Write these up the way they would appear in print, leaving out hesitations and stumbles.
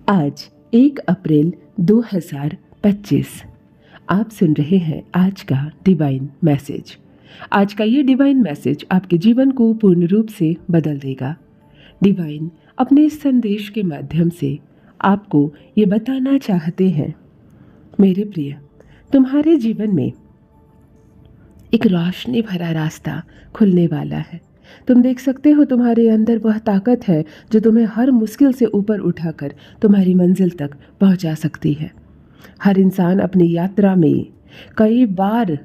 आज 1 अप्रैल 2025। आप सुन रहे हैं आज का डिवाइन मैसेज। आज का ये डिवाइन मैसेज आपके जीवन को पूर्ण रूप से बदल देगा। डिवाइन अपने इस संदेश के माध्यम से आपको ये बताना चाहते हैं, मेरे प्रिय, तुम्हारे जीवन में एक रोशनी भरा रास्ता खुलने वाला है। तुम देख सकते हो तुम्हारे अंदर वह ताकत है जो तुम्हें हर मुश्किल से ऊपर उठाकर तुम्हारी मंजिल तक पहुंचा सकती है। हर इंसान अपनी यात्रा में कई बार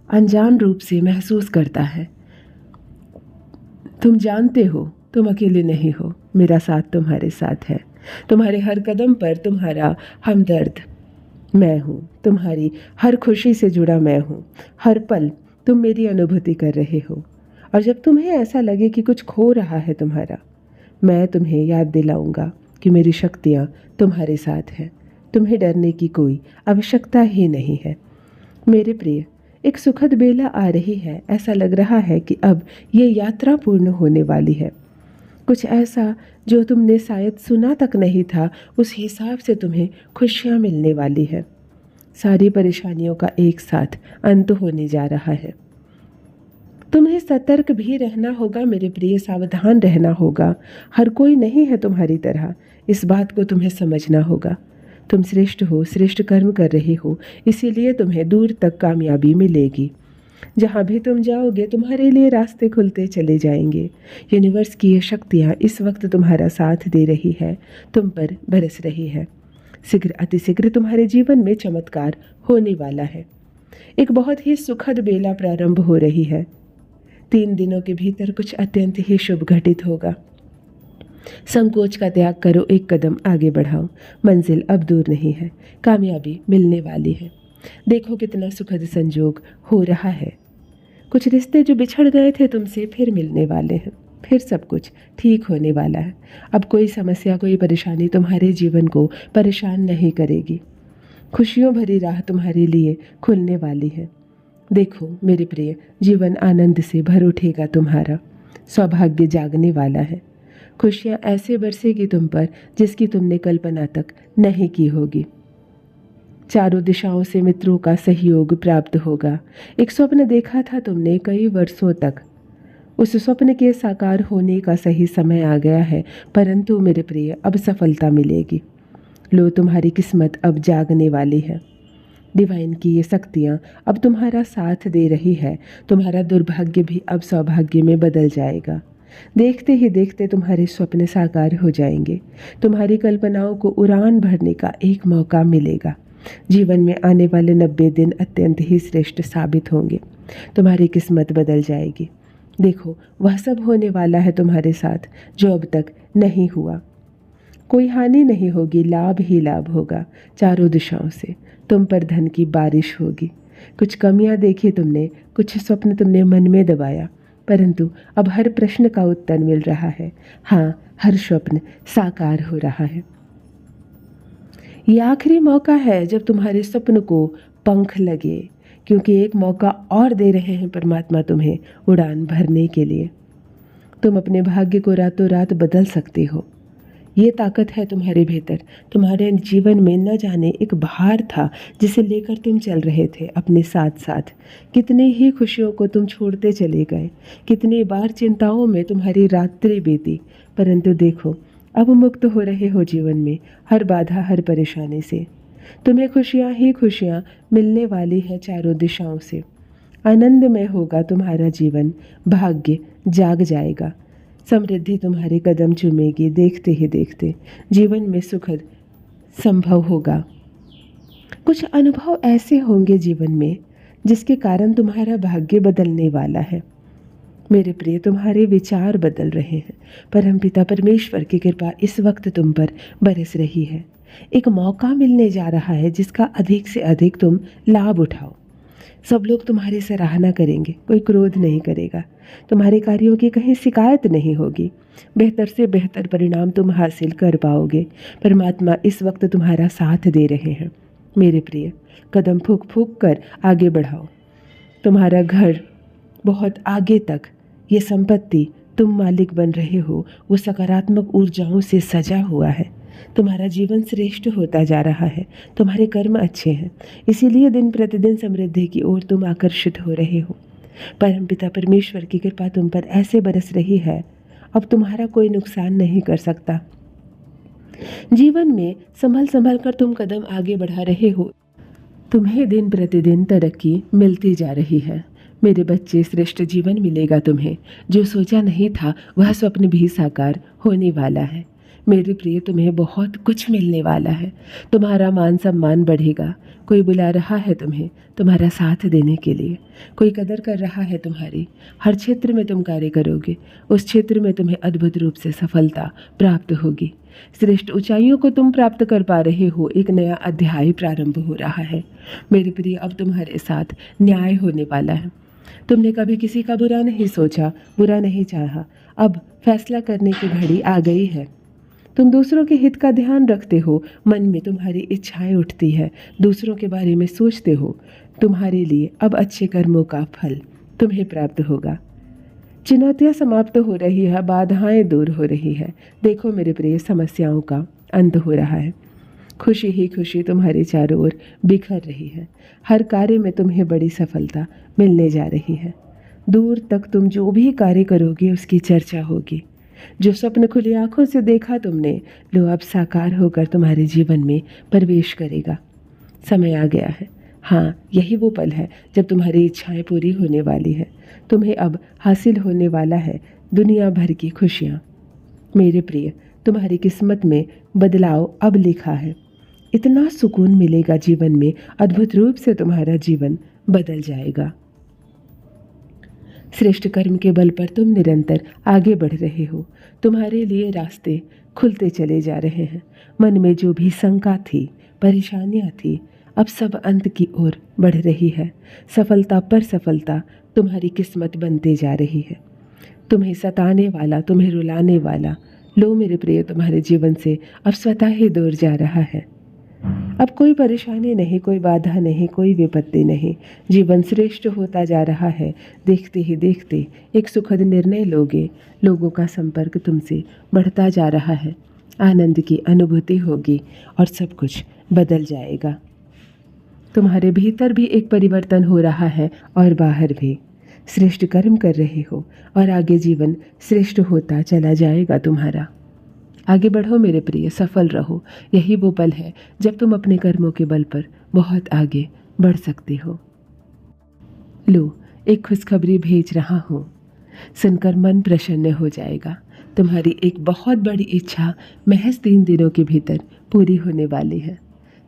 अनजान रूप से महसूस करता है। तुम जानते हो तुम अकेले नहीं हो, मेरा साथ तुम्हारे साथ है। तुम्हारे हर कदम पर तुम्हारा हमदर्द मैं हूँ, तुम्हारी हर खुशी से जुड़ा मैं हूँ। हर पल तुम मेरी अनुभूति कर रहे हो, और जब तुम्हें ऐसा लगे कि कुछ खो रहा है तुम्हारा, मैं तुम्हें याद दिलाऊंगा कि मेरी शक्तियाँ तुम्हारे साथ हैं। तुम्हें डरने की कोई आवश्यकता ही नहीं है। मेरे प्रिय, एक सुखद बेला आ रही है। ऐसा लग रहा है कि अब ये यात्रा पूर्ण होने वाली है। कुछ ऐसा जो तुमने शायद सुना तक नहीं था, उस हिसाब से तुम्हें खुशियाँ मिलने वाली है। सारी परेशानियों का एक साथ अंत होने जा रहा है। तुम्हें सतर्क भी रहना होगा मेरे प्रिय, सावधान रहना होगा। हर कोई नहीं है तुम्हारी तरह, इस बात को तुम्हें समझना होगा। तुम श्रेष्ठ हो, श्रेष्ठ कर्म कर रहे हो, इसीलिए तुम्हें दूर तक कामयाबी मिलेगी। जहाँ भी तुम जाओगे तुम्हारे लिए रास्ते खुलते चले जाएंगे। यूनिवर्स की ये शक्तियाँ इस वक्त तुम्हारा साथ दे रही है, तुम पर बरस रही है। शीघ्र अतिशीघ्र तुम्हारे जीवन में चमत्कार होने वाला है। एक बहुत ही सुखद बेला प्रारंभ हो रही है। 3 दिनों के भीतर कुछ अत्यंत ही शुभ घटित होगा। संकोच का त्याग करो, एक कदम आगे बढ़ाओ। मंजिल अब दूर नहीं है, कामयाबी मिलने वाली है। देखो कितना सुखद संजोग हो रहा है। कुछ रिश्ते जो बिछड़ गए थे तुमसे फिर मिलने वाले हैं। फिर सब कुछ ठीक होने वाला है। अब कोई समस्या, कोई परेशानी तुम्हारे जीवन को परेशान नहीं करेगी। खुशियों भरी राह तुम्हारे लिए खुलने वाली है। देखो मेरे प्रिय, जीवन आनंद से भर उठेगा। तुम्हारा सौभाग्य जागने वाला है। खुशियाँ ऐसे बरसेगी तुम पर जिसकी तुमने कल्पना तक नहीं की होगी। चारों दिशाओं से मित्रों का सहयोग प्राप्त होगा। एक स्वप्न देखा था तुमने कई वर्षों तक, उस स्वप्न के साकार होने का सही समय आ गया है। परंतु मेरे प्रिय, अब सफलता मिलेगी। लो, तुम्हारी किस्मत अब जागने वाली है। डिवाइन की ये शक्तियाँ अब तुम्हारा साथ दे रही है। तुम्हारा दुर्भाग्य भी अब सौभाग्य में बदल जाएगा। देखते ही देखते तुम्हारे स्वप्न साकार हो जाएंगे। तुम्हारी कल्पनाओं को उड़ान भरने का एक मौका मिलेगा। जीवन में आने वाले 90 दिन अत्यंत ही श्रेष्ठ साबित होंगे। तुम्हारी किस्मत बदल जाएगी। देखो, वह सब होने वाला है तुम्हारे साथ जो अब तक नहीं हुआ। कोई हानि नहीं होगी, लाभ ही लाभ होगा। चारों दिशाओं से तुम पर धन की बारिश होगी। कुछ कमियां देखी तुमने, कुछ स्वप्न तुमने मन में दबाया, परंतु अब हर प्रश्न का उत्तर मिल रहा है। हाँ, हर स्वप्न साकार हो रहा है। ये आखिरी मौका है जब तुम्हारे स्वप्न को पंख लगे, क्योंकि एक मौका और दे रहे हैं परमात्मा तुम्हें उड़ान भरने के लिए। तुम अपने भाग्य को रातों रात बदल सकते हो। ये ताकत है तुम्हारे भीतर। तुम्हारे जीवन में न जाने एक भार था जिसे लेकर तुम चल रहे थे अपने साथ साथ। कितनी ही खुशियों को तुम छोड़ते चले गए, कितनी बार चिंताओं में तुम्हारी रात्रि बीती, परंतु देखो अब मुक्त हो रहे हो जीवन में हर बाधा, हर परेशानी से। तुम्हें खुशियाँ ही खुशियाँ मिलने वाली है चारों दिशाओं से। आनंदमय होगा तुम्हारा जीवन, भाग्य जाग जाएगा। समृद्धि तुम्हारे कदम चूमेगी। देखते ही देखते जीवन में सुखद संभव होगा। कुछ अनुभव ऐसे होंगे जीवन में जिसके कारण तुम्हारा भाग्य बदलने वाला है। मेरे प्रिय, तुम्हारे विचार बदल रहे हैं। परमपिता परमेश्वर की कृपा इस वक्त तुम पर बरस रही है। एक मौका मिलने जा रहा है जिसका अधिक से अधिक तुम लाभ उठाओ। सब लोग तुम्हारी सराहना करेंगे, कोई क्रोध नहीं करेगा। तुम्हारे कार्यों की कहीं शिकायत नहीं होगी। बेहतर से बेहतर परिणाम तुम हासिल कर पाओगे। परमात्मा इस वक्त तुम्हारा साथ दे रहे हैं। मेरे प्रिय, कदम फूंक फूंक कर आगे बढ़ाओ। तुम्हारा घर बहुत आगे तक, ये संपत्ति तुम मालिक बन रहे हो, वो सकारात्मक ऊर्जाओं से सजा हुआ है। तुम्हारा जीवन श्रेष्ठ होता जा रहा है, तुम्हारे कर्म अच्छे हैं, इसीलिए दिन प्रतिदिन समृद्धि की ओर तुम आकर्षित हो रहे हो। परमपिता परमेश्वर की कृपा तुम पर ऐसे बरस रही है, अब तुम्हारा कोई नुकसान नहीं कर सकता। जीवन में संभल संभल कर तुम कदम आगे बढ़ा रहे हो, तुम्हें दिन प्रतिदिन तरक्की मिलती जा रही है। मेरे बच्चे, श्रेष्ठ जीवन मिलेगा तुम्हें। जो सोचा नहीं था वह स्वप्न भी साकार होने वाला है। मेरे प्रिय, तुम्हें बहुत कुछ मिलने वाला है। तुम्हारा मान सम्मान बढ़ेगा। कोई बुला रहा है तुम्हें तुम्हारा साथ देने के लिए। कोई कदर कर रहा है तुम्हारी। हर क्षेत्र में तुम कार्य करोगे, उस क्षेत्र में तुम्हें अद्भुत रूप से सफलता प्राप्त होगी। श्रेष्ठ ऊंचाइयों को तुम प्राप्त कर पा रहे हो। एक नया अध्याय प्रारंभ हो रहा है मेरे प्रिय। अब तुम्हारे साथ न्याय होने वाला है। तुमने कभी किसी का बुरा नहीं सोचा, बुरा नहीं चाहा। अब फैसला करने की घड़ी आ गई है। तुम दूसरों के हित का ध्यान रखते हो। मन में तुम्हारी इच्छाएं उठती है, दूसरों के बारे में सोचते हो। तुम्हारे लिए अब अच्छे कर्मों का फल तुम्हें प्राप्त होगा। चुनौतियां समाप्त हो रही है, बाधाएं दूर हो रही है। देखो मेरे प्रिय, समस्याओं का अंत हो रहा है। खुशी ही खुशी तुम्हारे चारों ओर बिखर रही है। हर कार्य में तुम्हें बड़ी सफलता मिलने जा रही है। दूर तक तुम जो भी कार्य करोगे उसकी चर्चा होगी। जो स्वप्न खुली आंखों से देखा तुमने, लो अब साकार होकर तुम्हारे जीवन में प्रवेश करेगा। समय आ गया है। हाँ, यही वो पल है जब तुम्हारी इच्छाएं पूरी होने वाली है। तुम्हें अब हासिल होने वाला है दुनिया भर की खुशियाँ। मेरे प्रिय, तुम्हारी किस्मत में बदलाव अब लिखा है। इतना सुकून मिलेगा जीवन में, अद्भुत रूप से तुम्हारा जीवन बदल जाएगा। श्रेष्ठ कर्म के बल पर तुम निरंतर आगे बढ़ रहे हो। तुम्हारे लिए रास्ते खुलते चले जा रहे हैं। मन में जो भी शंका थी, परेशानियां थी, अब सब अंत की ओर बढ़ रही है। सफलता पर सफलता तुम्हारी किस्मत बनते जा रही है। तुम्हें सताने वाला, तुम्हें रुलाने वाला, लो मेरे प्रिय, तुम्हारे जीवन से अब स्वतः ही दूर जा रहा है। अब कोई परेशानी नहीं, कोई बाधा नहीं, कोई विपत्ति नहीं। जीवन श्रेष्ठ होता जा रहा है। देखते ही देखते एक सुखद निर्णय लोगे। लोगों का संपर्क तुमसे बढ़ता जा रहा है। आनंद की अनुभूति होगी और सब कुछ बदल जाएगा। तुम्हारे भीतर भी एक परिवर्तन हो रहा है और बाहर भी। श्रेष्ठ कर्म कर रहे हो और आगे जीवन श्रेष्ठ होता चला जाएगा तुम्हारा। आगे बढ़ो मेरे प्रिय, सफल रहो। यही वो पल है जब तुम अपने कर्मों के बल पर बहुत आगे बढ़ सकते हो। लो, एक खुशखबरी भेज रहा हूँ। सुनकर मन प्रसन्न हो जाएगा। तुम्हारी एक बहुत बड़ी इच्छा महज 3 दिनों के भीतर पूरी होने वाली है।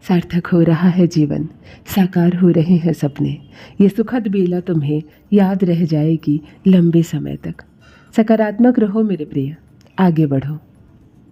सार्थक हो रहा है जीवन, साकार हो रहे हैं सपने। ये सुखद बेला तुम्हें याद रह जाएगी लंबे समय तक। सकारात्मक रहो मेरे प्रिय, आगे बढ़ो।